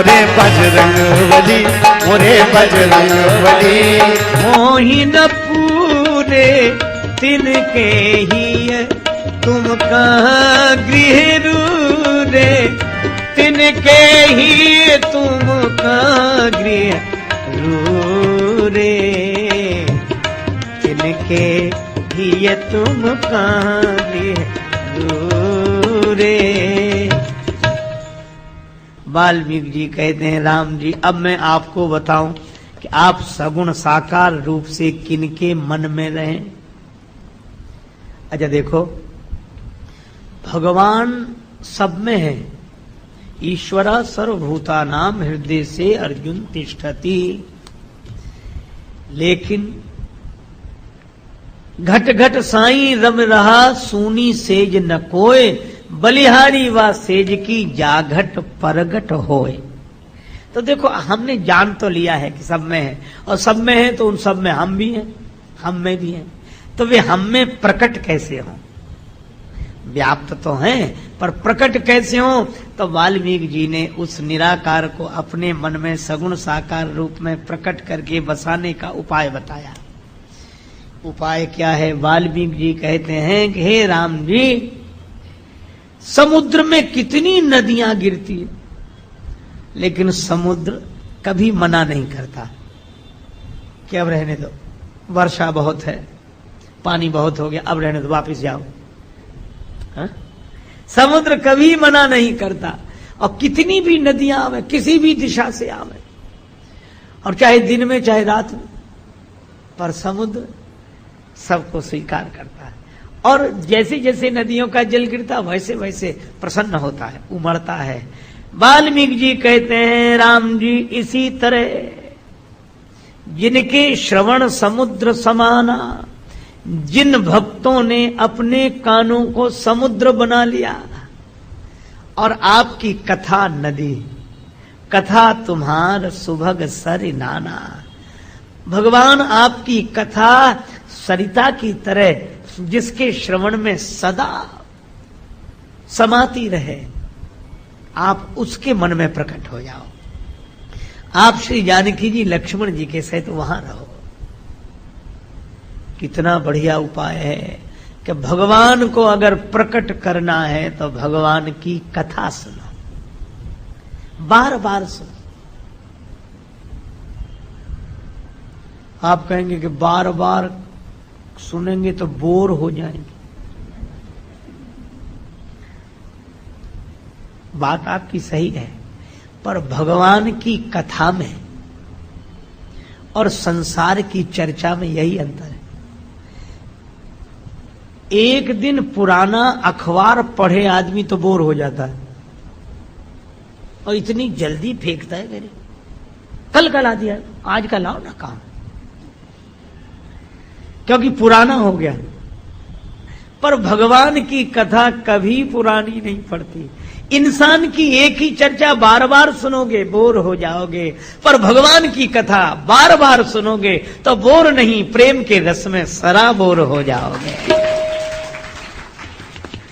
मोरे बजरंग बली, मोरे बजरंग बली। मोहि न पूरे तिनके ही तुम कहाँ गृह रूरे, तिनके ही तुम कहाँ गृह रूरे, तिनके ही तुम कहाँ गृह रूरे। वाल्मीकि जी कहते हैं राम जी अब मैं आपको बताऊं कि आप सगुण साकार रूप से किनके मन में रहें। अच्छा देखो, भगवान सब में है। ईश्वरा सर्वभूतानां हृदय से अर्जुन तिष्ठति। लेकिन घट घट साई रम रहा सूनी सेज न कोय, बलिहारी वा सेज की जाघट परगट होए। तो देखो हमने जान तो लिया है कि सब में है, और सब में है तो उन सब में हम भी हैं, हम में भी हैं। तो वे हम में प्रकट कैसे हों? व्याप्त तो हैं पर प्रकट कैसे हों? तो वाल्मीकि जी ने उस निराकार को अपने मन में सगुण साकार रूप में प्रकट करके बसाने का उपाय बताया। उपाय क्या है? वाल्मीकि जी कहते हैं कि हे राम जी, समुद्र में कितनी नदियां गिरती है, लेकिन समुद्र कभी मना नहीं करता कि अब रहने दो, वर्षा बहुत है, पानी बहुत हो गया, अब रहने दो, वापस जाओ। हा? समुद्र कभी मना नहीं करता। और कितनी भी नदियां आवे, किसी भी दिशा से आवे, और चाहे दिन में चाहे रात में, पर समुद्र सबको स्वीकार करता है। और जैसे जैसे नदियों का जल गिरता वैसे वैसे प्रसन्न होता है, उमड़ता है। वाल्मीकि जी कहते हैं राम जी, इसी तरह जिनके श्रवण समुद्र समाना, जिन भक्तों ने अपने कानों को समुद्र बना लिया और आपकी कथा नदी, कथा तुम्हार सुभग सरि नाना, भगवान आपकी कथा सरिता की तरह जिसके श्रवण में सदा समाती रहे, आप उसके मन में प्रकट हो जाओ। आप श्री जानकी जी लक्ष्मण जी के सहित वहां रहो। कितना बढ़िया उपाय है कि भगवान को अगर प्रकट करना है तो भगवान की कथा सुनो, बार बार सुनो। आप कहेंगे कि बार बार सुनेंगे तो बोर हो जाएंगे। बात आपकी सही है, पर भगवान की कथा में और संसार की चर्चा में यही अंतर है। एक दिन पुराना अखबार पढ़े आदमी तो बोर हो जाता है, और इतनी जल्दी फेंकता है, मेरे कल का ला दिया, आज का लाओ ना काम, क्योंकि पुराना हो गया। पर भगवान की कथा कभी पुरानी नहीं पड़ती। इंसान की एक ही चर्चा बार बार सुनोगे बोर हो जाओगे, पर भगवान की कथा बार बार सुनोगे तो बोर नहीं, प्रेम के रस में सराबोर हो जाओगे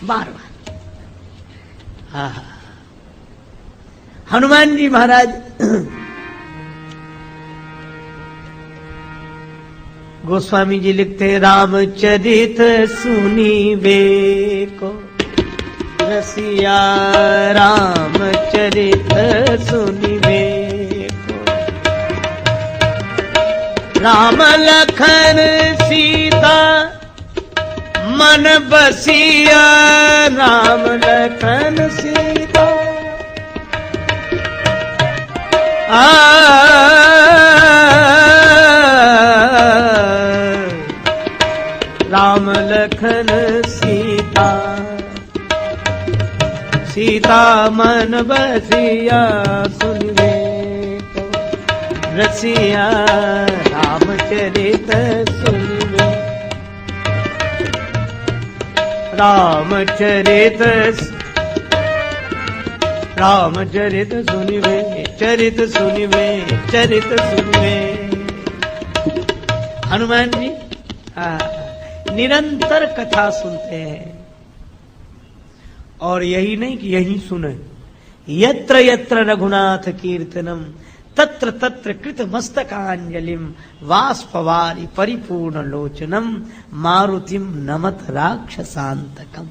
बार बार। हाँ, हनुमान जी महाराज गोस्वामी जी लिखते, रामचरित सुनीबे को रसिया, रामचरित सुनीबे को, राम लखन सीता मन बसिया, राम लखन सीता राम लखन सीता, सीता मन बसिया, सुनवे तो रसिया, रामचरित सुनवे, रामचरित, रामचरित सुनवे, चरित सुनवे, चरित सुनवे। हनुमान जी निरंतर कथा सुनते हैं, और यही नहीं कि यही सुने, यत्र यत्र रघुनाथ कीर्तनम तत्र तत्र कृत मस्तकांजलिम वाष्पवारी परिपूर्ण लोचनम मारुतिम नमत राक्षसांतकम।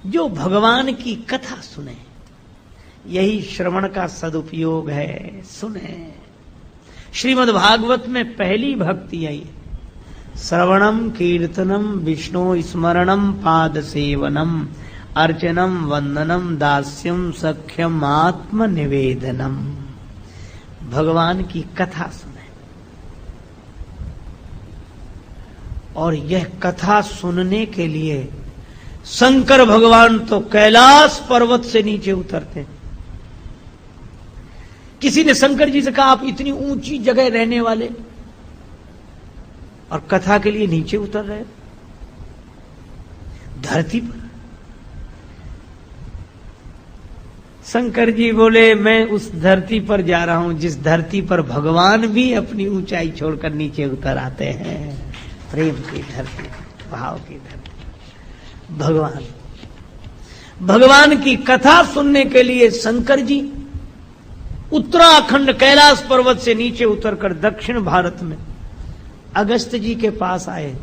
जो भगवान की कथा सुने, यही श्रवण का सदुपयोग है। सुने, श्रीमद् भागवत में पहली भक्ति आई, श्रवणम कीर्तनम विष्णु स्मरणम पाद सेवनम अर्चनम वंदनम दास्यम सख्यम आत्म निवेदनम। भगवान की कथा सुने, और यह कथा सुनने के लिए शंकर भगवान तो कैलाश पर्वत से नीचे उतरते हैं। किसी ने शंकर जी से कहा, आप इतनी ऊंची जगह रहने वाले और कथा के लिए नीचे उतर रहे, धरती पर। शंकर जी बोले, मैं उस धरती पर जा रहा हूं जिस धरती पर भगवान भी अपनी ऊंचाई छोड़कर नीचे उतर आते हैं। प्रेम की धरती, भाव की धरती। भगवान की कथा सुनने के लिए शंकर जी उत्तराखंड कैलाश पर्वत से नीचे उतरकर दक्षिण भारत में अगस्त जी के पास आए।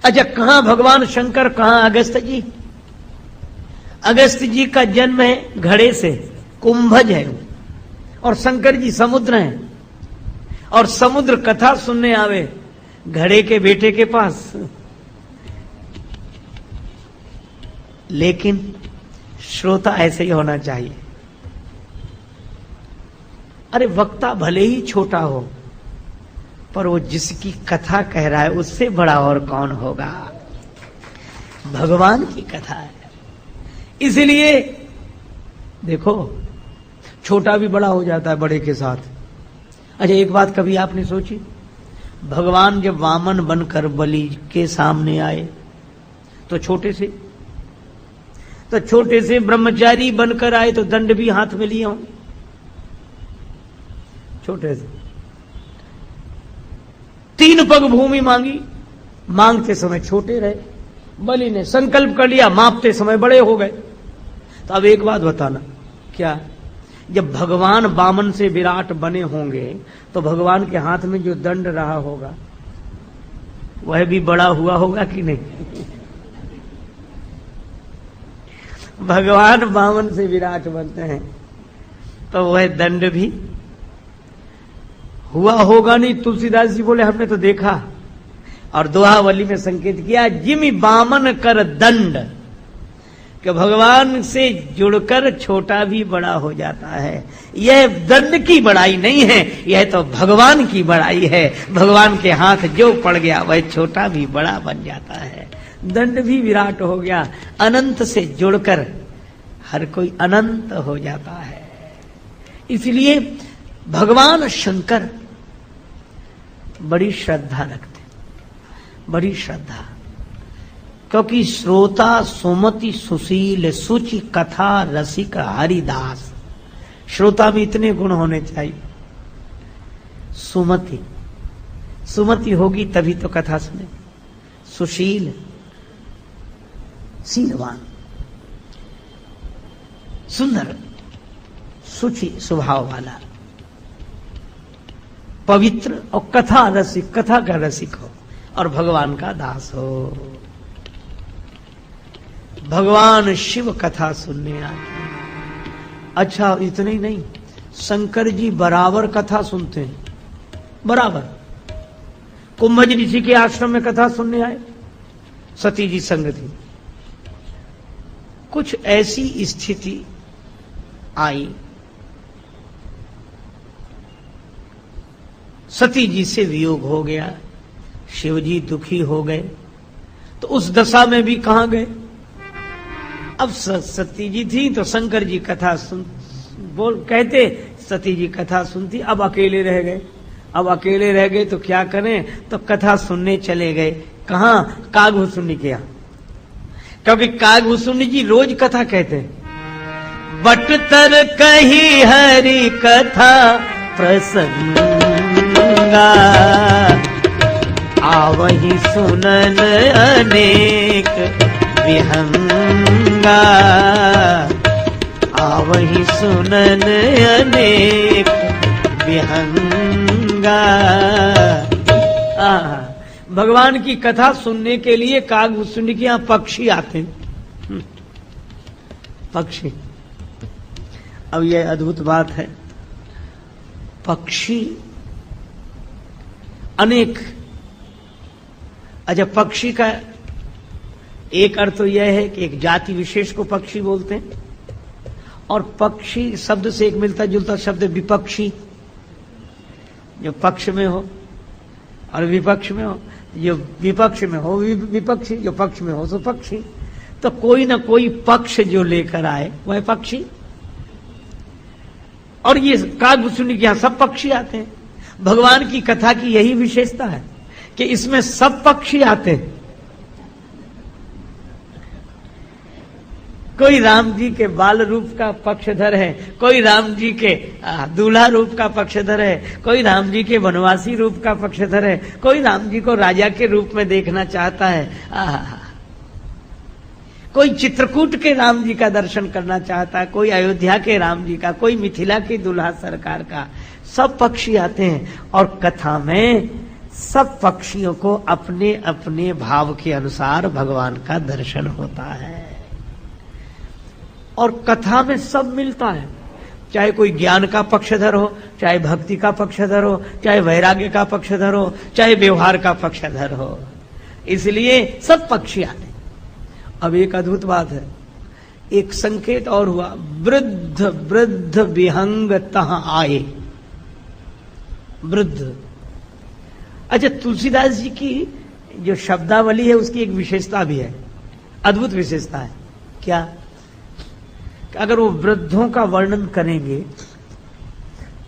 अच्छा, कहां भगवान शंकर, कहां अगस्त जी? अगस्त जी का जन्म है घड़े से, कुंभज है, और शंकर जी समुद्र हैं, और समुद्र कथा सुनने आवे घड़े के बेटे के पास। लेकिन श्रोता ऐसे ही होना चाहिए। अरे वक्ता भले ही छोटा हो, पर वो जिसकी कथा कह रहा है उससे बड़ा और कौन होगा? भगवान की कथा है। इसलिए देखो, छोटा भी बड़ा हो जाता है बड़े के साथ। अच्छा, एक बात कभी आपने सोची, भगवान जब वामन बनकर बलि के सामने आए तो छोटे से ब्रह्मचारी बनकर आए तो दंड भी हाथ में लिए हों। छोटे से 3 पग भूमि मांगी, मांगते समय छोटे रहे। बलि ने संकल्प कर लिया, मापते समय बड़े हो गए। तो अब एक बात बताना, क्या जब भगवान वामन से विराट बने होंगे तो भगवान के हाथ में जो दंड रहा होगा वह भी बड़ा हुआ होगा कि नहीं? भगवान वामन से विराट बनते हैं तो वह दंड भी हुआ होगा नहीं। तुलसीदास जी बोले, हमने तो देखा, और दोहावली में संकेत किया, जिमि वामन कर दंड, कि भगवान से जुड़कर छोटा भी बड़ा हो जाता है। यह दंड की बड़ाई नहीं है, यह तो भगवान की बड़ाई है। भगवान के हाथ जो पड़ गया वह छोटा भी बड़ा बन जाता है, दंड भी विराट हो गया। अनंत से जुड़कर हर कोई अनंत हो जाता है। इसलिए भगवान शंकर बड़ी श्रद्धा रखते, बड़ी श्रद्धा, क्योंकि श्रोता सुमति सुशील सुचि कथा रसिक हरिदास। श्रोता में इतने गुण होने चाहिए। सुमति, सुमति होगी तभी तो कथा सुने। सुशील, शीलवान, सुंदर, सुचि स्वभाव वाला, पवित्र, और कथा रसिक, कथा का रसिक हो, और भगवान का दास हो। भगवान शिव कथा सुनने आते। अच्छा, इतने ही नहीं, शंकर जी बराबर कथा सुनते हैं, बराबर। कुंभज ऋषि के आश्रम में कथा सुनने आए, सती जी संग थी। कुछ ऐसी स्थिति आई, सती जी से वियोग हो गया, शिव जी दुखी हो गए। तो उस दशा में भी कहां गए? अब सती जी थी तो शंकर जी कथा कहते, सती जी कथा सुनती। अब अकेले रह गए, अब अकेले रह गए तो क्या करें? तो कथा सुनने चले गए। कहां? कागभूषुंडी के यहाँ, क्योंकि कागभूषुंडी जी रोज कथा कहते। बटतर कही हरि कथा प्रसंगा, आवहि सुनन अनेक विहंगा। पवहि सुनन अनेक विहंगा। भगवान की कथा सुनने के लिए कागभूषुंडी के यहाँ पक्षी आते हैं। पक्षी, अब यह अद्भुत बात है, पक्षी अनेक। अच्छा, पक्षी का एक अर्थ तो यह है कि एक जाति विशेष को पक्षी बोलते हैं, और पक्षी शब्द से एक मिलता जुलता शब्द विपक्षी, जो पक्ष में हो और विपक्ष में हो, जो विपक्ष में हो विपक्षी, जो पक्ष में हो तो पक्षी। तो कोई ना कोई पक्ष जो लेकर आए वह पक्षी। और ये कागभूषुंडी के यहां सब पक्षी आते हैं। भगवान की कथा की यही विशेषता है कि इसमें सब पक्षी आते हैं। कोई राम जी के बाल रूप का पक्षधर है, कोई राम जी के दूल्हा रूप का पक्षधर है, कोई राम जी के वनवासी रूप का पक्षधर है, कोई राम जी को राजा के रूप में देखना चाहता है, कोई चित्रकूट के राम जी का दर्शन करना चाहता है, कोई अयोध्या के राम जी का, कोई मिथिला की दुल्हा सरकार का। सब पक्षी आते हैं और कथा में सब पक्षियों को अपने अपने भाव के अनुसार भगवान का दर्शन होता है। और कथा में सब मिलता है, चाहे कोई ज्ञान का पक्षधर हो, चाहे भक्ति का पक्षधर हो, चाहे वैराग्य का पक्षधर हो, चाहे व्यवहार का पक्षधर हो। इसलिए सब पक्षी आते। अब एक अद्भुत बात है, एक संकेत और हुआ, वृद्ध वृद्ध विहंग तहां आए। वृद्ध, अच्छा, तुलसीदास जी की जो शब्दावली है उसकी एक विशेषता भी है, अद्भुत विशेषता है। क्या? अगर वो वृद्धों का वर्णन करेंगे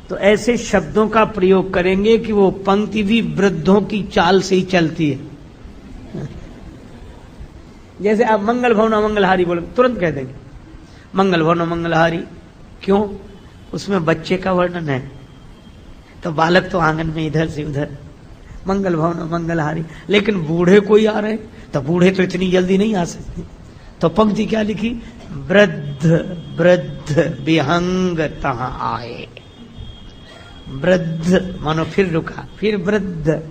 तो ऐसे शब्दों का प्रयोग करेंगे कि वो पंक्ति भी वृद्धों की चाल से ही चलती है। जैसे आप मंगल भवन अमंगलहारी बोले, तुरंत कह देंगे मंगल भवन अमंगलहारी। क्यों? उसमें बच्चे का वर्णन है, तो बालक तो आंगन में इधर से उधर, मंगल भवन अमंगलहारी। लेकिन बूढ़े कोई आ रहे तो बूढ़े तो इतनी जल्दी नहीं आ सकते, तो पंक्ति क्या लिखी? वृद्ध वृद्ध विहंग तहां आए। वृद्ध मानो फिर रुका, फिर वृद्ध,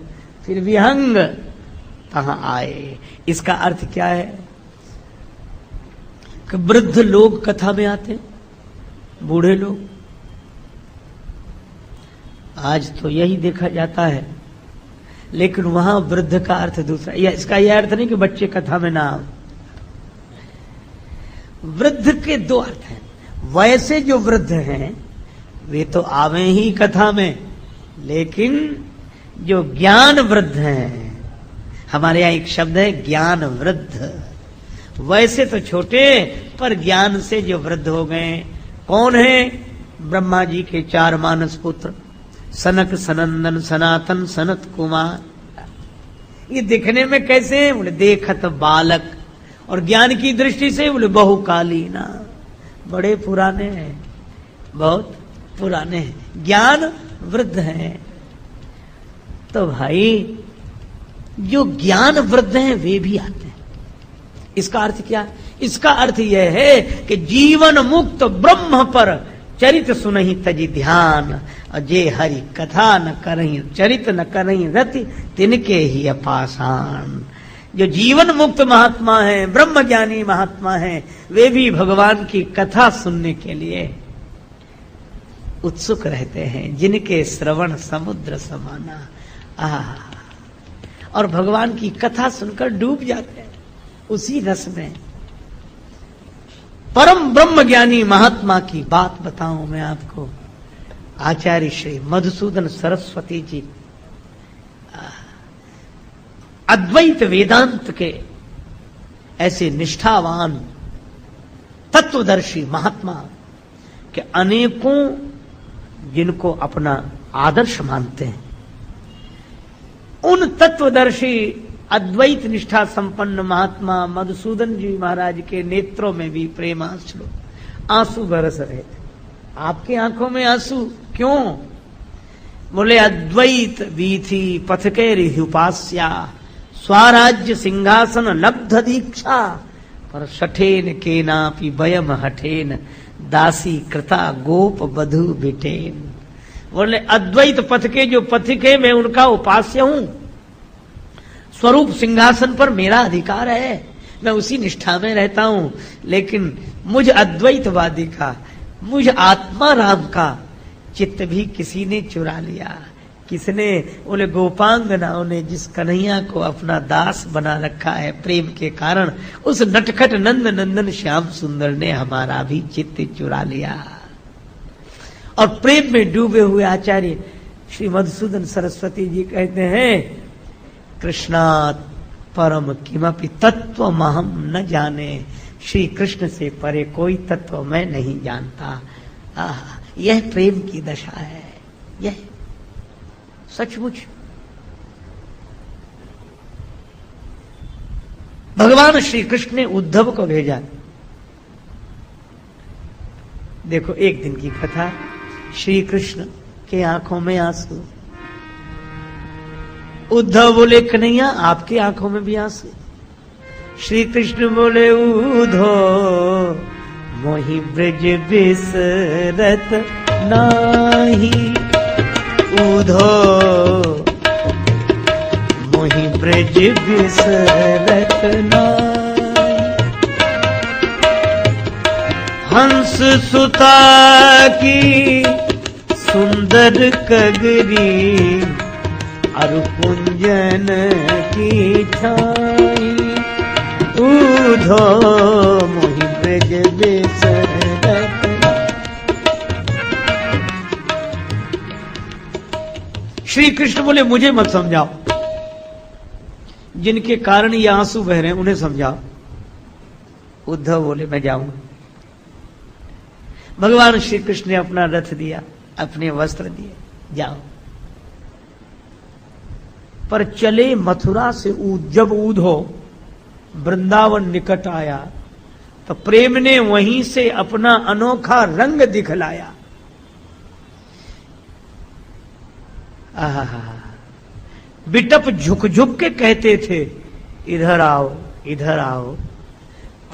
फिर विहंग तहां आए। इसका अर्थ क्या है कि वृद्ध लोग कथा में आते, बूढ़े लोग। आज तो यही देखा जाता है, लेकिन वहां वृद्ध का अर्थ दूसरा। इसका यह अर्थ नहीं कि बच्चे कथा में ना आए। वृद्ध के दो अर्थ हैं। वैसे जो वृद्ध हैं वे तो आवे ही कथा में, लेकिन जो ज्ञान वृद्ध हैं, हमारे यहां एक शब्द है ज्ञान वृद्ध। वैसे तो छोटे, पर ज्ञान से जो वृद्ध हो गए। कौन है? ब्रह्मा जी के 4 मानस पुत्र, सनक सनंदन सनातन सनत कुमार। ये दिखने में कैसे हैं? बोले देखत बालक, और ज्ञान की दृष्टि से बोले बहुकालीना, बड़े पुराने हैं, बहुत पुराने हैं, ज्ञान वृद्ध हैं। तो भाई जो ज्ञान वृद्ध हैं वे भी आते हैं। इसका अर्थ क्या? इसका अर्थ यह है कि जीवन मुक्त ब्रह्म पर चरित सुनहि तजी ध्यान, और जे हरि कथा न करहि चरित न करहि रति, तिनके ही अपाषाण। जो जीवन मुक्त महात्मा है, ब्रह्म ज्ञानी महात्मा है, वे भी भगवान की कथा सुनने के लिए उत्सुक रहते हैं, जिनके श्रवण समुद्र समाना। और भगवान की कथा सुनकर डूब जाते हैं उसी रस में। परम ब्रह्म ज्ञानी महात्मा की बात बताऊं मैं आपको। आचार्य श्री मधुसूदन सरस्वती जी अद्वैत वेदांत के ऐसे निष्ठावान तत्वदर्शी महात्मा के अनेकों जिनको अपना आदर्श मानते हैं, उन तत्वदर्शी अद्वैत निष्ठा संपन्न महात्मा मधुसूदन जी महाराज के नेत्रों में भी प्रेमाश्रु आंसू बरस रहे थे। आपकी आंखों में आंसू क्यों? बोले अद्वैत वीथी पथके उपास्या, स्वराज्य सिंहासन लब्ध दीक्षा, पर सठेन केनापि भयम हठेन दासी कृता गोप बधु बिटेन। बोले अद्वैत पथ के जो पथिक है मैं उनका उपास्य हूं, स्वरूप सिंहासन पर मेरा अधिकार है, मैं उसी निष्ठा में रहता हूं, लेकिन मुझ अद्वैतवादी का, मुझ आत्मा राम का चित्त भी किसी ने चुरा लिया। किसने? बोले गोपांगनाओं ने जिस कन्हैया को अपना दास बना रखा है प्रेम के कारण, उस नटखट नंद नंदन श्याम सुंदर ने हमारा भी चित्त चुरा लिया। और प्रेम में डूबे हुए आचार्य श्री मधुसूदन सरस्वती जी कहते हैं, कृष्णात् परम किमपि तत्व महम न जाने, श्री कृष्ण से परे कोई तत्व मैं नहीं जानता। यह प्रेम की दशा है, यह सचमुच भगवान श्री कृष्ण ने उद्धव को भेजा। देखो एक दिन की कथा, श्री कृष्ण के आंखों में आंसू। उद्धव बोले कन्हैया आपकी आंखों में भी आंसू। श्री कृष्ण बोले उद्धो मोहि ब्रज बिसरत नाही, उद्धो मोहि ब्रज बिसरत नाही। हंस सुता की सुंदर कगरी, अरु कुंजन की छाई, उद्धो मोहि ब्रज बिसरत। श्री कृष्ण बोले मुझे मत समझाओ, जिनके कारण ये आंसू बह रहे हैं उन्हें समझाओ। उद्धव बोले मैं जाऊंगा। भगवान श्री कृष्ण ने अपना रथ दिया, अपने वस्त्र दिए, जाओ। पर चले मथुरा से जब उद्धव वृंदावन निकट आया तो प्रेम ने वहीं से अपना अनोखा रंग दिखलाया। बिटप झुक झुक के कहते थे इधर आओ इधर आओ।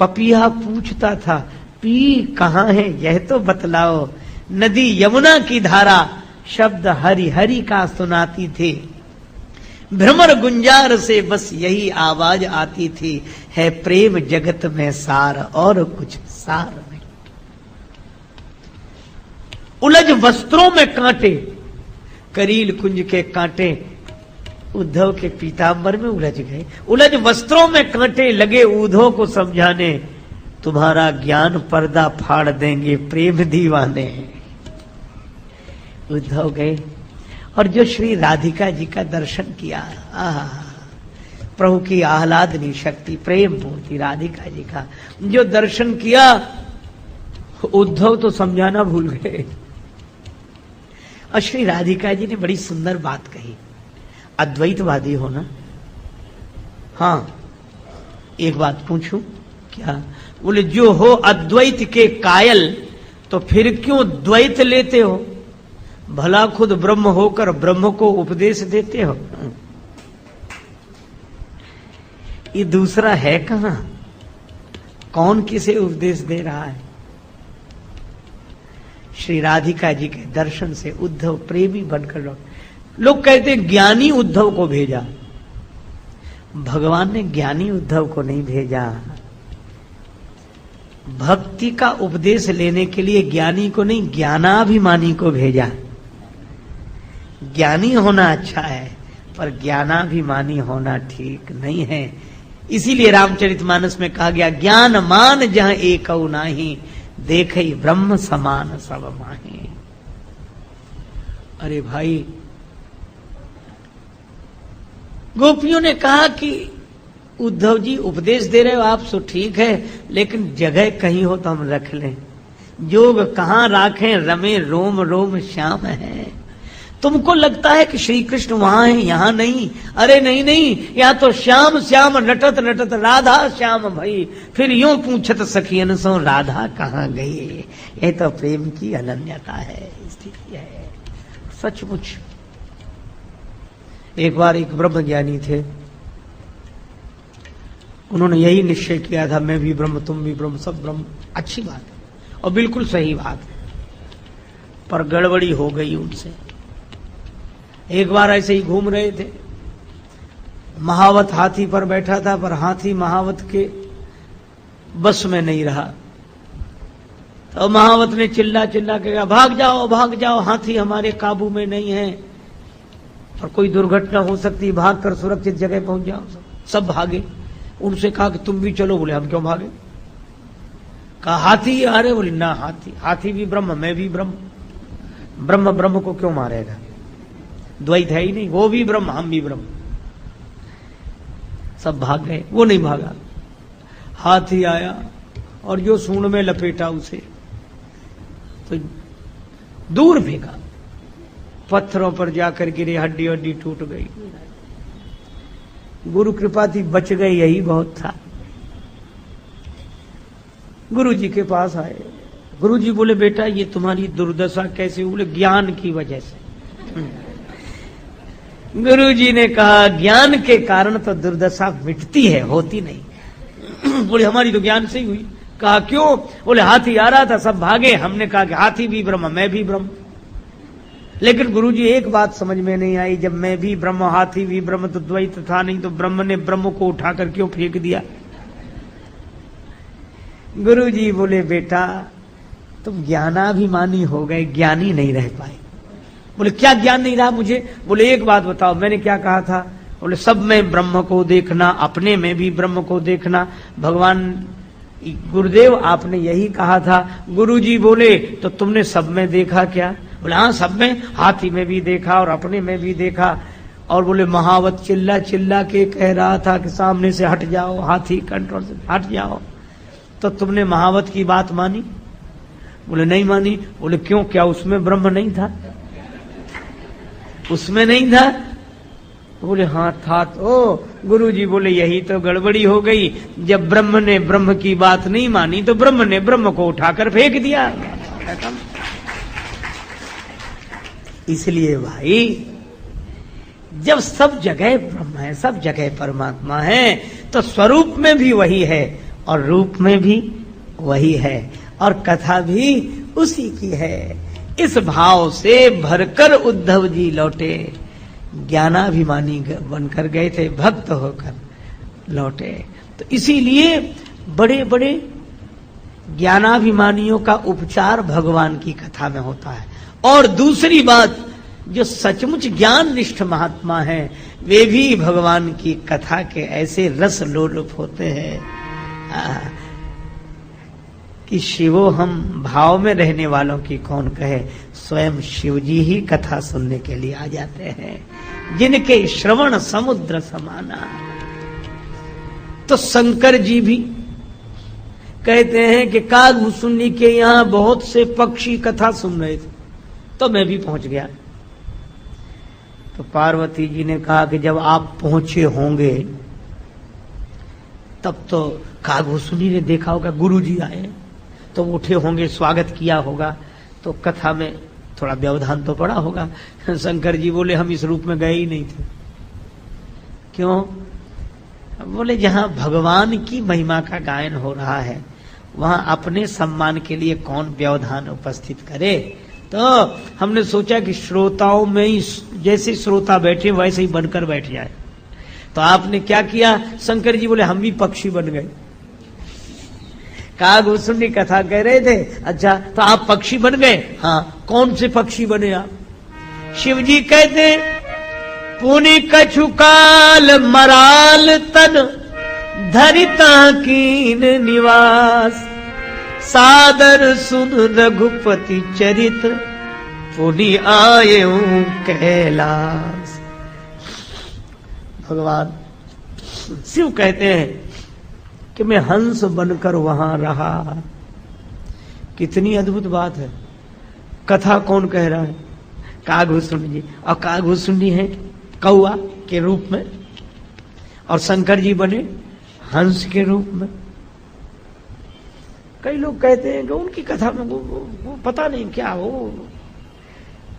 पपिया पूछता था पी कहां है यह तो बतलाओ। नदी यमुना की धारा शब्द हरि हरि का सुनाती थी। भ्रमर गुंजार से बस यही आवाज आती थी, है प्रेम जगत में सार और कुछ सार नहीं। उलझ वस्त्रों में कांटे, करील कुंज के कांटे उद्धव के पीतांबर में उलझ गए। उलझ वस्त्रों में कांटे लगे उद्धव को समझाने, तुम्हारा ज्ञान पर्दा फाड़ देंगे प्रेम दीवाने। उद्धव गए और जो श्री राधिका जी का दर्शन किया, प्रभु की आह्लादनी शक्ति प्रेम मूर्ति राधिका जी का जो दर्शन किया, उद्धव तो समझाना भूल गए। और श्री राधिका जी ने बड़ी सुंदर बात कही, अद्वैतवादी हो ना? हाँ, एक बात पूछूं क्या? बोले जो हो अद्वैत के कायल तो फिर क्यों द्वैत लेते हो? भला खुद ब्रह्म होकर ब्रह्म को उपदेश देते हो। ये दूसरा है कहां? कौन किसे उपदेश दे रहा है? श्री राधिका जी के दर्शन से उद्धव प्रेमी बनकर लोग कहते हैं ज्ञानी उद्धव को भेजा। भगवान ने ज्ञानी उद्धव को नहीं भेजा, भक्ति का उपदेश लेने के लिए ज्ञानी को नहीं, ज्ञानाभिमानी को भेजा। ज्ञानी होना अच्छा है पर ज्ञानाभिमानी होना ठीक नहीं है। इसीलिए रामचरितमानस में कहा गया, ज्ञान मान जहां एक नाही, देखे ब्रह्म समान सब माही। अरे भाई, गोपियों ने कहा कि उद्धव जी उपदेश दे रहे हो आप सो ठीक है, लेकिन जगह कहीं हो तो हम रख लें। जोग कहां राखें रमे रोम रोम श्याम है। तुमको लगता है कि श्री कृष्ण वहां है, यहां नहीं। अरे नहीं नहीं, यहां तो श्याम श्याम नटत नटत राधा श्याम भई। फिर यूं पूछत सखियन सो राधा कहां गई। ये तो प्रेम की अनन्यता है, स्थिति है सचमुच। एक बार एक ब्रह्मज्ञानी थे, उन्होंने यही निश्चय किया था, मैं भी ब्रह्म तुम भी ब्रह्म सब ब्रह्म। अच्छी बात है, और बिल्कुल सही बात है, पर गड़बड़ी हो गई उनसे। एक बार ऐसे ही घूम रहे थे, महावत हाथी पर बैठा था, पर हाथी महावत के बस में नहीं रहा। तो महावत ने चिल्ला चिल्ला के कहा, भाग जाओ, हाथी हमारे काबू में नहीं है और कोई दुर्घटना हो सकती, भाग कर सुरक्षित जगह पहुंच जाओ। सब भागे। उनसे कहा कि तुम भी चलो। बोले हम क्यों भागे? कहा हाथी आ रहे। बोले ना, हाथी भी ब्रह्म, मैं भी ब्रह्म, ब्रह्म ब्रह्म को क्यों मारेगा? द्वैत है ही नहीं, वो भी ब्रह्म हम भी ब्रह्म। सब भाग गए, वो नहीं भागा। हाथी आया और जो सूंड में लपेटा उसे तो दूर फेंका, पत्थरों पर जाकर गिरे, हड्डी हड्डी टूट गई। गुरु कृपा थी, बच गए, यही बहुत था। गुरु जी के पास आए। गुरु जी बोले बेटा ये तुम्हारी दुर्दशा कैसे? बोले ज्ञान की वजह से। गुरु जी ने कहा ज्ञान के कारण तो दुर्दशा मिटती है, होती नहीं। बोले हमारी तो ज्ञान से ही हुई। कहा क्यों? बोले हाथी आ रहा था, सब भागे, हमने कहा कि हाथी भी ब्रह्म, मैं भी ब्रह्म। लेकिन गुरुजी एक बात समझ में नहीं आई, जब मैं भी ब्रह्म हाथी भी ब्रह्म तो द्वैत था नहीं, तो ब्रह्म ने ब्रह्म को उठाकर क्यों फेंक दिया? गुरुजी बोले बेटा तुम ज्ञानाभिमानी हो गए, ज्ञानी नहीं रह पाए। बोले क्या ज्ञान नहीं रहा मुझे? बोले एक बात बताओ, मैंने क्या कहा था? बोले सब में ब्रह्म को देखना, अपने में भी ब्रह्म को देखना। भगवान गुरुदेव आपने यही कहा था। गुरुजी बोले तो तुमने सब में देखा क्या? बोले हाँ सब में, हाथी में भी देखा और अपने में भी देखा। और बोले महावत चिल्ला चिल्ला के कह रहा था कि सामने से हट जाओ, हाथी कंट्रोल से हट जाओ, तो तुमने महावत की बात मानी? बोले नहीं मानी। बोले क्यों, क्या उसमें ब्रह्म नहीं था? उसमें नहीं था? बोले हाँ था। तो गुरुजी बोले यही तो गड़बड़ी हो गई, जब ब्रह्म ने ब्रह्म की बात नहीं मानी तो ब्रह्म ने ब्रह्म को उठाकर फेंक दिया। इसलिए भाई जब सब जगह ब्रह्म है, सब जगह परमात्मा है, तो स्वरूप में भी वही है और रूप में भी वही है और कथा भी उसी की है। इस भाव से भरकर उद्धव जी लौटे, ज्ञानाभिमानी बनकर गए थे, भक्त होकर लौटे। तो इसीलिए बड़े बड़े ज्ञानाभिमानियों का उपचार भगवान की कथा में होता है। और दूसरी बात, जो सचमुच ज्ञान निष्ठ महात्मा हैं वे भी भगवान की कथा के ऐसे रस लोलुप होते हैं कि शिवो हम भाव में रहने वालों की कौन कहे, स्वयं शिव जी ही कथा सुनने के लिए आ जाते हैं, जिनके श्रवण समुद्र समाना। तो शंकर जी भी कहते हैं कि कागभूषुंडी के यहाँ बहुत से पक्षी कथा सुन रहे थे, तो मैं भी पहुंच गया। तो पार्वती जी ने कहा कि जब आप पहुंचे होंगे तब तो कागभूषुंडी ने देखा होगा गुरु जी आए, तो उठे होंगे, स्वागत किया होगा, तो कथा में थोड़ा व्यवधान तो पड़ा होगा। शंकर जी बोले हम इस रूप में गए ही नहीं थे। क्यों? बोले जहां भगवान की महिमा का गायन हो रहा है वहां अपने सम्मान के लिए कौन व्यवधान उपस्थित करे। तो हमने सोचा कि श्रोताओं में ही जैसे श्रोता बैठे वैसे ही बनकर बैठ जाए। तो आपने क्या किया? शंकर जी बोले हम भी पक्षी बन गए। कागभूषुंडी कथा कह रहे थे, अच्छा तो आप पक्षी बन गए? हाँ। कौन से पक्षी बने आप? शिव जी कहते पुनि कछु काल मराल तन धरिता कीन निवास, सादर सुन रघुपति चरित्र पुनि आयेऊ कैलाश। भगवान शिव कहते हैं कि मैं हंस बनकर वहां रहा। कितनी अद्भुत बात है। कथा कौन कह रहा है? कागभूषुंडी जी। और कागभूषुंडी है कौआ के रूप में और शंकर जी बने हंस के रूप में। कई लोग कहते हैं कि उनकी कथा में वो पता नहीं क्या हो,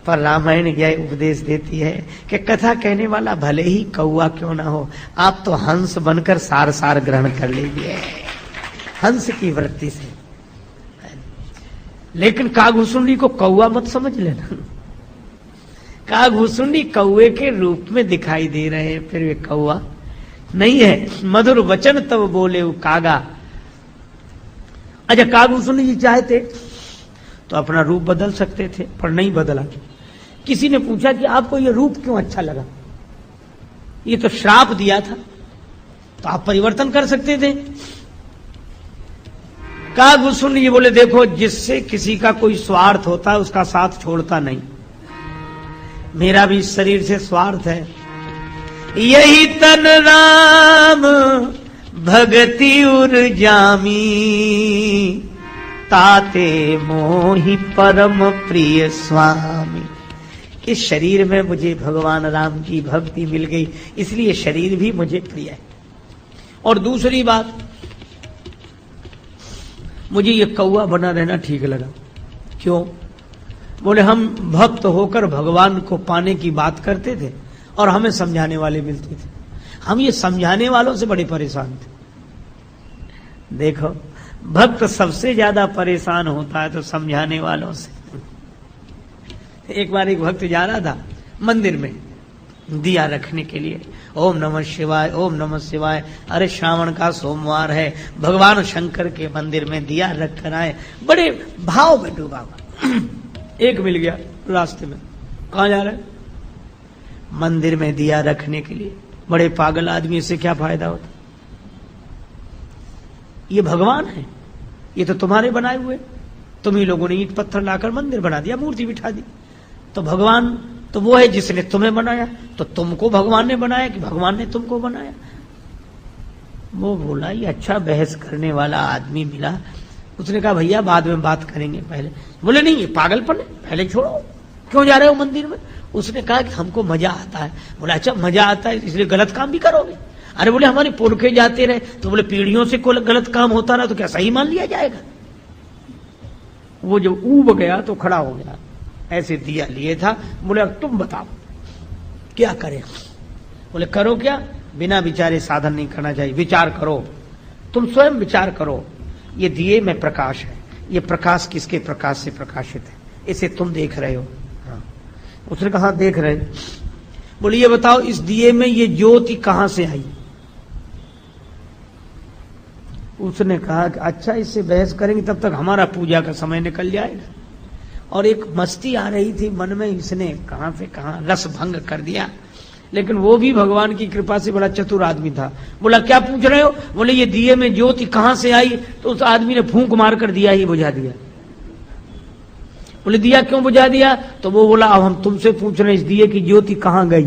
पर रामायण यह उपदेश देती है कि कथा कहने वाला भले ही कौआ क्यों ना हो, आप तो हंस बनकर सार सार ग्रहण कर लीजिए, हंस की वृत्ति से। लेकिन कागभूसुंडी को कौआ मत समझ लेना। कागभूसुंडी कौए के रूप में दिखाई दे रहे हैं, फिर वे कौआ नहीं है। मधुर वचन तब बोले वो कागा। अच्छा, कागभूसुंडी जी चाहते तो अपना रूप बदल सकते थे, पर नहीं बदला। किसी ने पूछा कि आपको ये रूप क्यों अच्छा लगा? ये तो श्राप दिया था, तो आप परिवर्तन कर सकते थे। कागभूसुंडी जी बोले, देखो, जिससे किसी का कोई स्वार्थ होता है उसका साथ छोड़ता नहीं। मेरा भी शरीर से स्वार्थ है। यही तन राम भगति उर्जामी, ताते मोहि परम प्रिय स्वामी। इस शरीर में मुझे भगवान राम की भक्ति मिल गई, इसलिए शरीर भी मुझे प्रिय है। और दूसरी बात, मुझे ये कौआ बना रहना ठीक लगा। क्यों? बोले, हम भक्त होकर भगवान को पाने की बात करते थे और हमें समझाने वाले मिलते थे। हम ये समझाने वालों से बड़े परेशान थे। देखो, भक्त सबसे ज्यादा परेशान होता है तो समझाने वालों से। एक बार एक भक्त जा रहा था मंदिर में दिया रखने के लिए। ओम नमः शिवाय, ओम नमः शिवाय। अरे, श्रावण का सोमवार है, भगवान शंकर के मंदिर में दिया रख कर आए। बड़े भाव में डूबा हुआ। एक मिल गया रास्ते में। कहाँ जा रहे? मंदिर में दिया रखने के लिए। बड़े पागल आदमी, से क्या फायदा होता? ये भगवान है, ये तो तुम्हारे बनाए हुए। तुम ही लोगों ने ईंट पत्थर लाकर मंदिर बना दिया, मूर्ति बिठा दी। तो भगवान तो वो है जिसने तुम्हें बनाया, तो तुमको भगवान ने बनाया कि भगवान ने तुमको बनाया? वो बोला, ये अच्छा बहस करने वाला आदमी मिला। उसने कहा, भैया बाद में बात करेंगे, पहले। बोले, नहीं, ये पागलपन है, पहले छोड़ो। क्यों जा रहे हो मंदिर में? उसने कहा कि हमको मजा आता है। बोला, अच्छा, मजा आता है इसलिए गलत काम भी करोगे? अरे, बोले, हमारे पुरखे जाते रहे। तो बोले, पीढ़ियों से कोई गलत काम होता रहा तो क्या सही मान लिया जाएगा? वो जब ऊब गया तो खड़ा हो गया, ऐसे दिया लिए था। बोले, अब तुम बताओ क्या करें? बोले, करो क्या? बिना विचारे साधन नहीं करना चाहिए। विचार करो, तुम स्वयं विचार करो। ये दिए में प्रकाश है, ये प्रकाश किसके प्रकाश से प्रकाशित है, इसे तुम देख रहे हो? हाँ। उसने कहा, देख रहे। बोले, ये बताओ, इस दिए में ये ज्योति कहां से आई? उसने कहा कि अच्छा, इससे बहस करेंगे तब तक हमारा पूजा का समय निकल जाएगा। और एक मस्ती आ रही थी मन में, इसने कहां से कहां रस भंग कर दिया। लेकिन वो भी भगवान की कृपा से बड़ा चतुर आदमी था। बोला, क्या पूछ रहे हो? बोले, ये दिए में ज्योति कहां से आई? तो उस आदमी ने फूंक मारकर दिया ही बुझा दिया। बोले, दिया क्यों बुझा दिया? तो वो बोला, अब हम तुमसे पूछ रहे हैं, इस दिए की ज्योति कहां गई?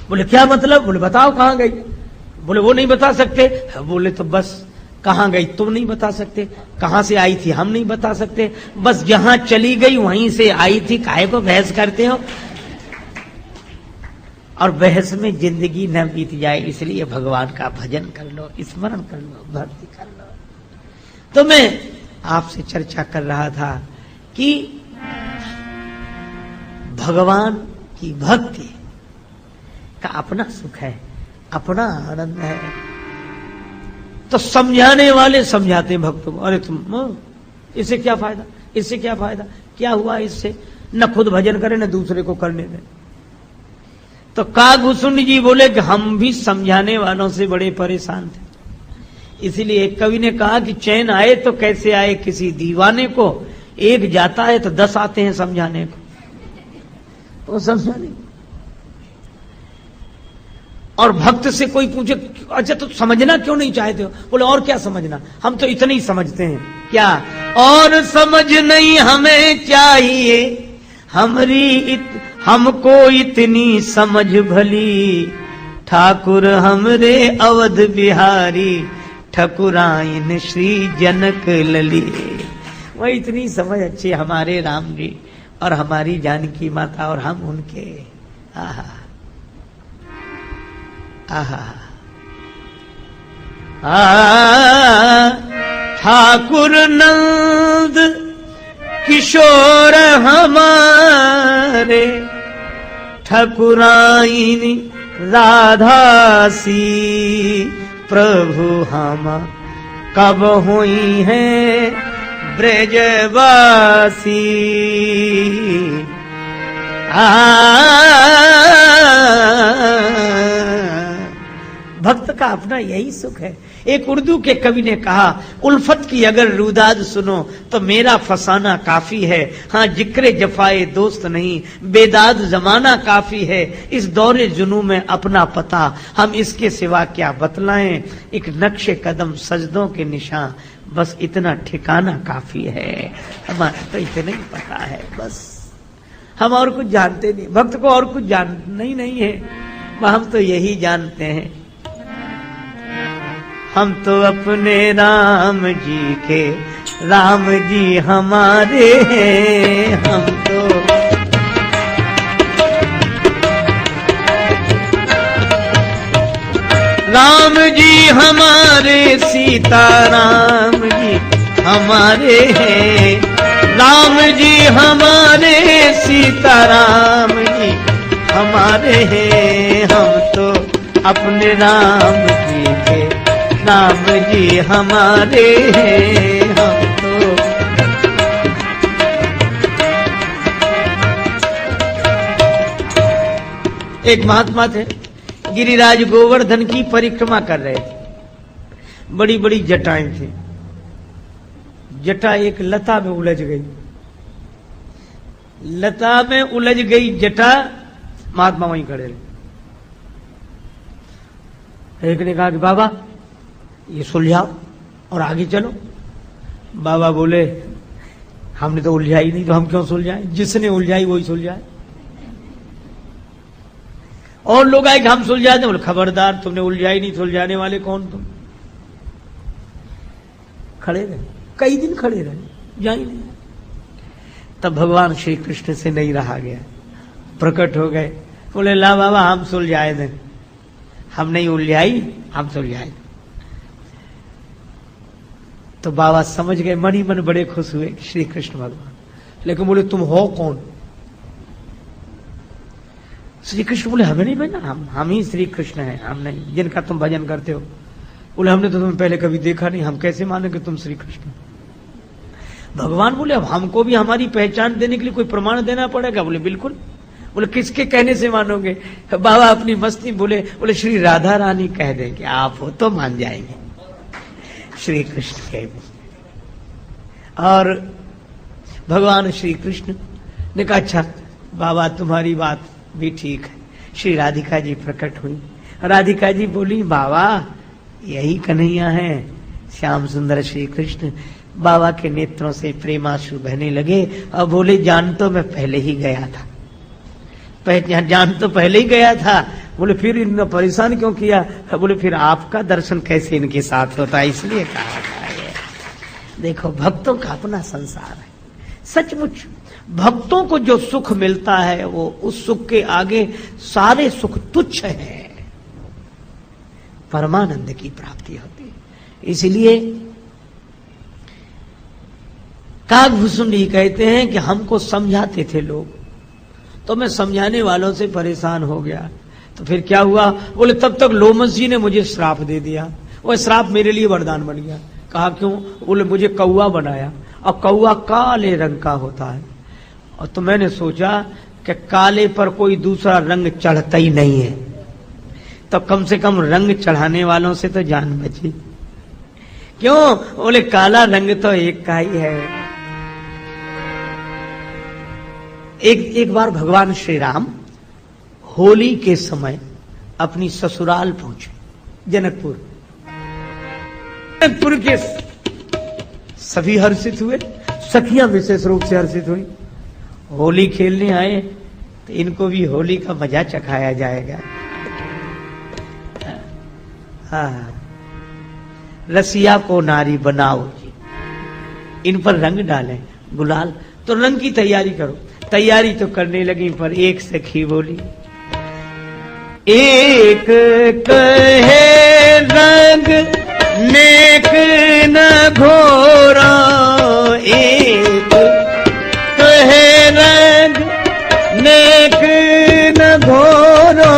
बोले, क्या मतलब? बोले, बताओ कहां गई? बोले, वो नहीं बता सकते। बोले, तो बस कहां गई तुम नहीं बता सकते, कहां से आई थी हम नहीं बता सकते, बस जहां चली गई वहीं से आई थी। काहे को बहस करते हो? और बहस में जिंदगी न बीत जाए, इसलिए भगवान का भजन कर लो, स्मरण कर लो, भक्ति कर लो। तो मैं आपसे चर्चा कर रहा था कि भगवान की भक्ति का अपना सुख है, अपना आनंद है। तो समझाने वाले समझाते हैं भक्तों को, अरे तुम इससे क्या फायदा, इससे क्या फायदा, क्या हुआ इससे? न खुद भजन करे न दूसरे को करने दें। तो कागभूसुंडी जी बोले कि हम भी समझाने वालों से बड़े परेशान थे। इसीलिए एक कवि ने कहा कि चैन आए तो कैसे आए किसी दीवाने को, एक जाता है तो 10 आते हैं समझाने को। तो समझाने और भक्त से कोई पूछे, अच्छा तो समझना क्यों नहीं चाहते हो? बोले, और क्या समझना, हम तो इतना ही समझते हैं। क्या? और समझ नहीं हमें चाहिए, हमको इतनी समझ भली, ठाकुर हमरे अवध बिहारी, ठकुराइन श्री जनक लली। वह इतनी समझ अच्छी हमारे राम जी और हमारी जानकी माता और हम उनके। आहा आहा, ठाकुर नंद किशोर हमारे, ठकुराइन राधासी, प्रभु कब हुई है ब्रजवासी। भक्त का अपना यही सुख है। एक उर्दू के कवि ने कहा, उल्फत की अगर रुदाद सुनो तो मेरा फसाना काफी है, हाँ जिक्रे जफाए दोस्त नहीं बेदाद जमाना काफी है। इस दौरे जुनू में अपना पता हम इसके सिवा क्या बतलाएं, एक नक्शे कदम सजदों के निशान बस इतना ठिकाना काफी है। हमारा तो इतना ही पता है, बस हम और कुछ जानते नहीं। भक्त को और कुछ जानना ही नहीं है, हम तो यही जानते हैं, हम तो अपने राम जी के राम जी हमारे हैं। हम तो राम जी हमारे सीता राम जी हमारे हैं। राम जी हमारे सीता राम जी हमारे हैं। हम तो अपने राम जी के राम जी हमारे हैं। हम तो एक महात्मा थे, गिरिराज गोवर्धन की परिक्रमा कर रहे थे। बड़ी बड़ी जटाएं थी, जटा एक लता में उलझ गई, लता में उलझ गई जटा, महात्मा वहीं खड़े रहे। एक ने कहा कि बाबा ये सुलझाओ और आगे चलो। बाबा बोले हमने तो उलझाई नहीं, तो हम क्यों सुलझाएं, जिसने उलझाई वही सुलझाए। और लोग आए कि हम सुलझाते, बोले खबरदार तुमने उलझाई नहीं, सुलझाने वाले कौन तुम। खड़े रहे, कई दिन खड़े रहे, जा ही नहीं। तब भगवान श्री कृष्ण से नहीं रहा गया, प्रकट हो गए, बोले ला बाबा हम सुलझाए दें, हम नहीं उलझाई, हम सुलझाए। तो बाबा समझ गए, मन ही मन बड़े खुश हुए श्री कृष्ण भगवान। लेकिन बोले तुम हो कौन। श्री कृष्ण बोले हमें नहीं भजना, हम ही श्री कृष्ण हैं, हम नहीं जिनका तुम भजन करते हो। बोले हमने तो तुम्हें पहले कभी देखा नहीं, हम कैसे माने कि तुम श्री कृष्ण। भगवान बोले अब हमको भी हमारी पहचान देने के लिए कोई प्रमाण देना पड़ेगा। बोले बिल्कुल। बोले किसके कहने से मानोगे। बाबा अपनी मस्ती बोले श्री राधा रानी कह दें कि आप हो तो मान जाएंगे। श्री कृष्ण के और भगवान श्री कृष्ण ने कहा अच्छा बाबा तुम्हारी बात भी ठीक है। श्री राधिका जी प्रकट हुई, राधिका जी बोली बाबा यही कन्हैया है श्याम सुंदर श्री कृष्ण। बाबा के नेत्रों से प्रेमाश्रु बहने लगे और बोले जान तो मैं पहले ही गया था, जान तो पहले ही गया था। बोले फिर इनको परेशान क्यों किया। बोले फिर आपका दर्शन कैसे इनके साथ होता है, इसलिए कहा था ये। देखो भक्तों का अपना संसार है। सचमुच भक्तों को जो सुख मिलता है वो उस सुख के आगे सारे सुख तुच्छ है, परमानंद की प्राप्ति होती है। इसलिए काकभूषण जी कहते हैं कि हमको समझाते थे लोग, तो मैं समझाने वालों से परेशान हो गया। तो फिर क्या हुआ। बोले तब तक लोमस जी ने मुझे श्राप दे दिया, वह श्राप मेरे लिए वरदान बन गया। कहा क्यों। बोले मुझे कौआ बनाया और कौआ काले रंग का होता है, और तो मैंने सोचा कि काले पर कोई दूसरा रंग चढ़ता ही नहीं है, तो कम से कम रंग चढ़ाने वालों से तो जान बची। क्यों। बोले काला रंग तो एक का ही है। एक बार भगवान श्री राम होली के समय अपनी ससुराल पहुंचे, जनकपुर। जनकपुर के सभी हर्षित हुए, सखियां विशेष रूप से हर्षित हुई। होली खेलने आए तो इनको भी होली का मजा चखाया जाएगा। हाँ, रसिया को नारी बनाओ जी, इन पर रंग डालें गुलाल। तो रंग की तैयारी करो। तैयारी तो करने लगी, पर एक सखी बोली एक कहे रंग नेक न घोरा, एक कहे रंग नेक न घोरो,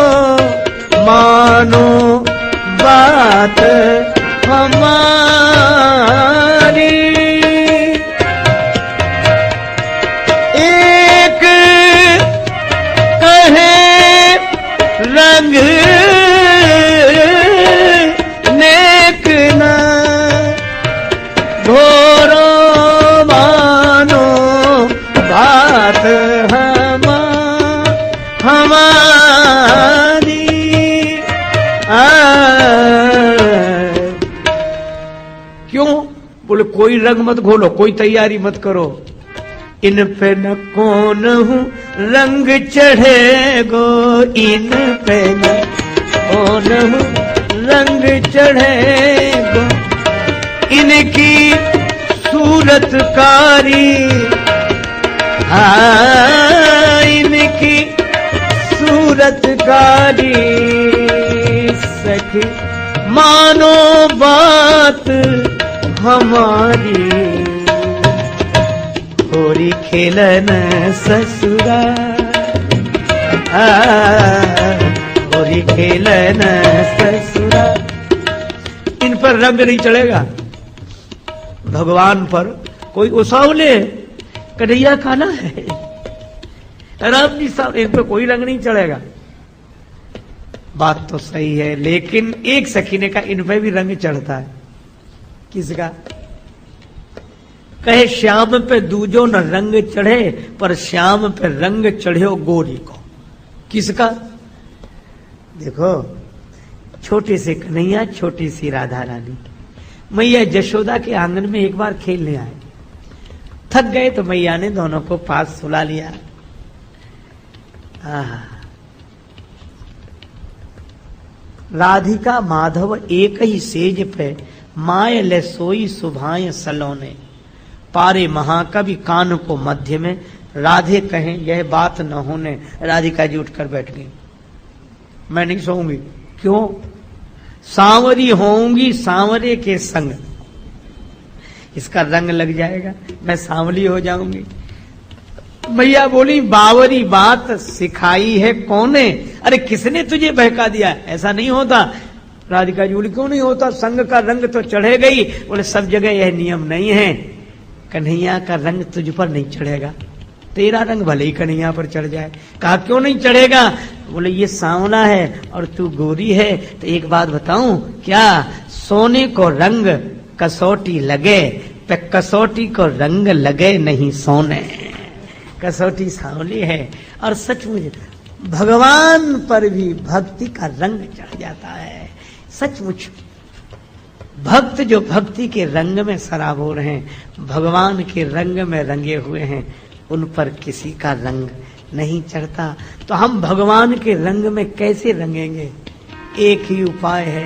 मानो बात हमारी। रंग नेक न घोरो मानो बात हमारी क्यों? बोले कोई रंग मत घोलो, कोई तैयारी मत करो। इन पे न कौन हूँ रंग चढ़ेगो, इन पे न कौन हूँ रंग चढ़ेगो। इनकी सूरत कारी, इनकी सूरत कारी सखी मानो बात हमारी। होरी खेलन ससुरा, होरी खेलन ससुरा। इन पर रंग नहीं चढ़ेगा। भगवान पर कोई उसावले कन्हैया काला है, राम जी साहब, इन पर कोई रंग नहीं चढ़ेगा। बात तो सही है, लेकिन एक सखी ने कहा इन पर भी रंग चढ़ता है। किसका? कहे श्याम पे दूजो न रंग चढ़े, पर श्याम पे रंग चढ़ो गोरी को। किसका? देखो, छोटे से कन्हैया, छोटी सी राधा रानी मैया यशोदा के आंगन में एक बार खेलने आए। थक गए तो मैया ने दोनों को पास सुला लिया। राधिका माधव एक ही सेज पे, माय ले सोई सुभाए सलोने। पारे महाकवि कान को मध्य में, राधे कहें यह बात न होने। राधिका जी उठकर बैठ गई। मैं नहीं सोऊंगी। क्यों? सांवरी होंगी सांवरे के संग, इसका रंग लग जाएगा, मैं सांवली हो जाऊंगी। मैया बोली बावरी बात सिखाई है कौने? अरे किसने तुझे बहका दिया? ऐसा नहीं होता। राधिका जी बोली क्यों नहीं होता? संग का रंग तो चढ़े गई। बोले सब जगह यह नियम नहीं है, कन्हैया का रंग तुझ पर नहीं चढ़ेगा, तेरा रंग भले ही कन्हैया पर चढ़ जाए। कहा क्यों नहीं चढ़ेगा? बोले ये सांवला है और तू गोरी है, तो एक बात बताऊं क्या? सोने को रंग कसौटी लगे, पे कसौटी को रंग लगे नहीं सोने। कसौटी सांवली है और सचमुच भगवान पर भी भक्ति का रंग चढ़ जाता है। सचमुच भक्त जो भक्ति के रंग में सराबोर हैं, भगवान के रंग में रंगे हुए हैं, उन पर किसी का रंग नहीं चढ़ता। तो हम भगवान के रंग में कैसे रंगेंगे? एक ही उपाय है,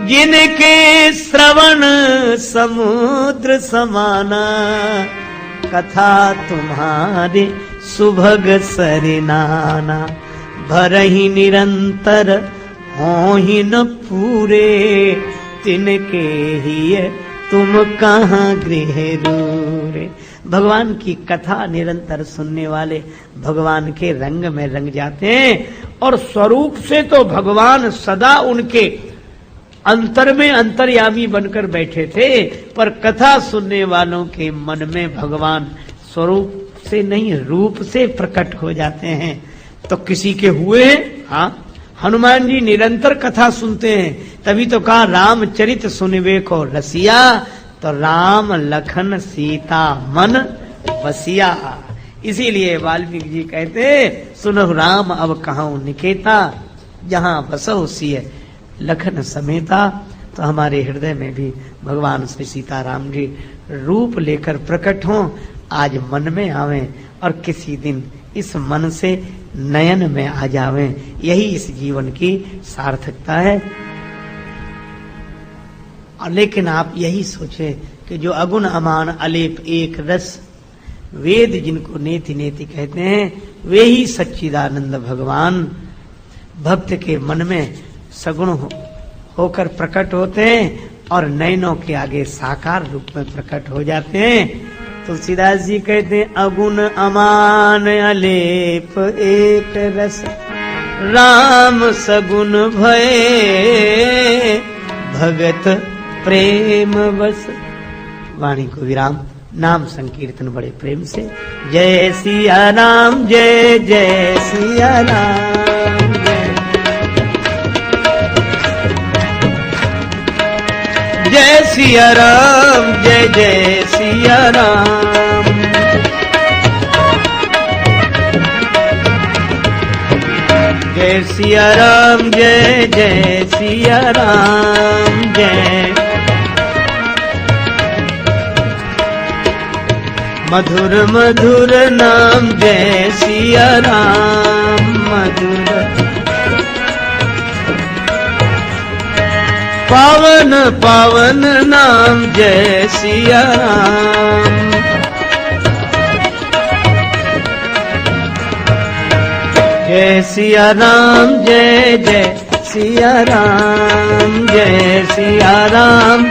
जिनके श्रवण समुद्र समाना, कथा तुम्हारे सुभग सरिनाना। भरहि निरंतर होहि न पूरे, तिनके ही तुम कहाँ गृह रूरे। भगवान की कथा निरंतर सुनने वाले भगवान के रंग में रंग जाते हैं। और स्वरूप से तो भगवान सदा उनके अंतर में अंतर्यामी बनकर बैठे थे, पर कथा सुनने वालों के मन में भगवान स्वरूप से नहीं रूप से प्रकट हो जाते हैं। तो किसी के हुए हैं? हाँ, हनुमान जी निरंतर कथा सुनते हैं, तभी तो कहा रामचरित सुनवे को रसिया। तो राम लखन सीता मन बसिया। इसीलिए वाल्मीकि जी कहते सुनहु राम अब कहूं निकेता, जहां बसहु सिय लखन समेता। तो हमारे हृदय में भी भगवान श्री सीताराम जी रूप लेकर प्रकट हों, आज मन में आवें और किसी दिन इस मन से नयन में आ जावें। यही इस जीवन की सार्थकता है। और लेकिन आप यही सोचे कि जो अगुण अमान अलेप एक रस, वेद जिनको नेति नेति कहते हैं, वे ही सच्चिदानंद भगवान भक्त के मन में सगुण होकर प्रकट होते हैं और नयनों के आगे साकार रूप में प्रकट हो जाते हैं। तुलसीदास जी कहते हैं अगुण अमान अलेप एक रस, राम सगुण भये भगत प्रेम बस। वाणी को विराम। नाम संकीर्तन बड़े प्रेम से। जय सिया राम, जय जय सिया राम, जय सिया राम, जय जय सिया राम। जय सिया राम, जय जय सिया राम, जय। मधुर मधुर नाम जय सिया राम, मधुर। पावन पावन नाम जय सिया राम। जय सिया राम, जय जय सिया राम, जय सिया राम,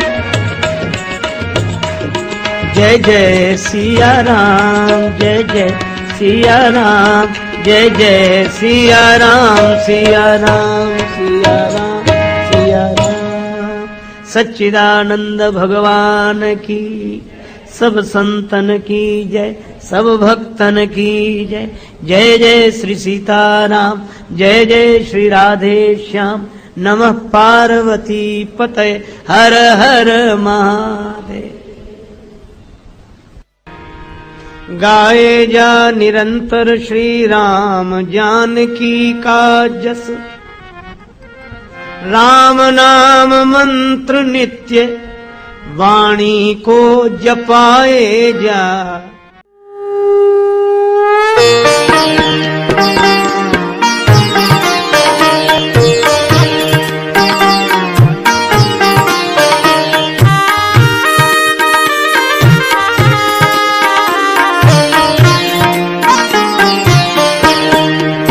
जय जय सिया राम, जय जय सिया राम, जय जय सिया राम, सिया राम, सिया राम, सिया राम। सच्चिदानंद भगवान की, सब संतन की जय, सब भक्तन की जय। जय जय श्री सीताराम, जय जय श्री राधे श्याम। नमः पार्वती पतये, हर हर महादेव। गाए जा निरंतर श्री राम जानकी का जस। राम नाम मंत्र नित्य वाणी को जपाए जा।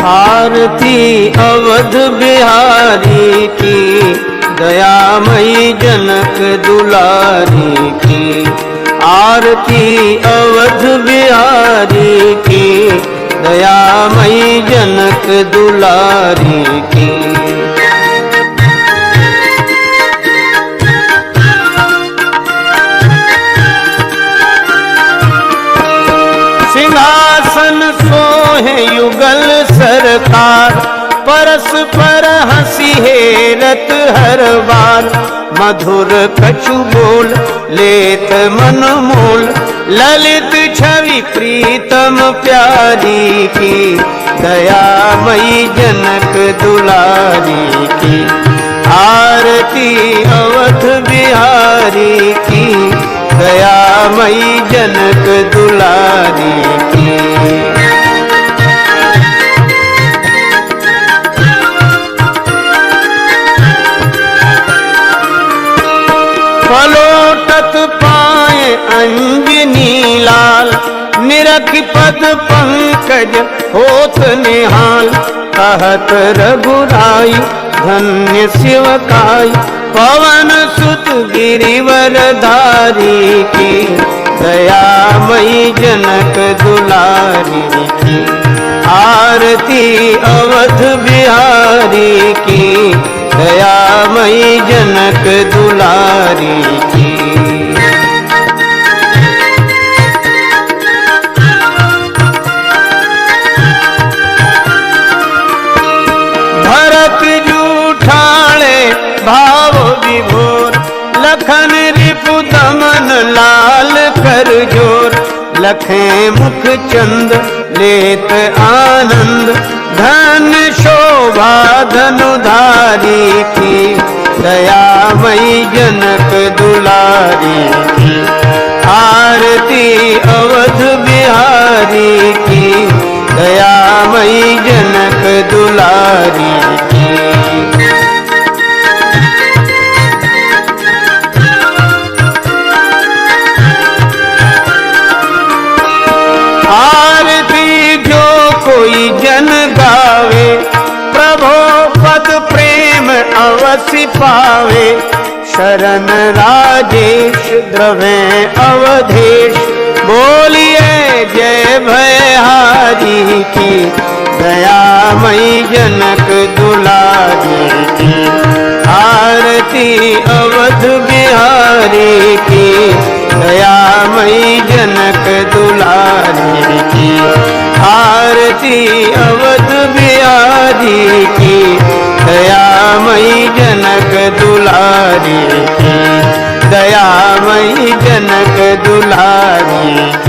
आरती अवध बिहारी की, दयामयी जनक दुलारी की। आरती अवध बिहारी की, दयामयी जनक दुलारी की। सिंहासन सोहे युगल सरकार, परस्पर हंसी हेरत हर बार। मधुर कछु बोल लेत मन मोल, ललित छवि प्रीतम प्यारी की। दयामयी जनक दुलारी की। आरती अवध बिहारी की, दयामयी जनक दुलारी की। पलोटत पाए अंजनी लाल, निरख पद पंकज होत निहाल। कहत रघुराई धन्य शिवकाई, पवन सुत गिरिवर धारी की। दयामयी जनक दुलारी की। आरती अवध बिहारी की, दयामयी जनक दुलारी की। भरत जूठाले भाव विभोर, लखन रिपु दमन लाल कर जोर। लखे मुख चंद लेत आनंद, धन शोभा धनुधारी की। दयामयी जनक दुलारी की। आरती अवध बिहारी की, दयामयी जनक दुलारी की। आरती जो कोई जन गावे, प्रभो पद प्रेम अवश्य पावे। शरण राजेश द्रवे अवधेश, बोलिए जय भयहारी की। दयामयी जनक दुलारी की। आरती अवध बिहारी की, दयामयी जनक दुलारी की। आरती अवध बिहारी की, दयामयी जनक दुलारी की। दयामयी जनक दुलारी।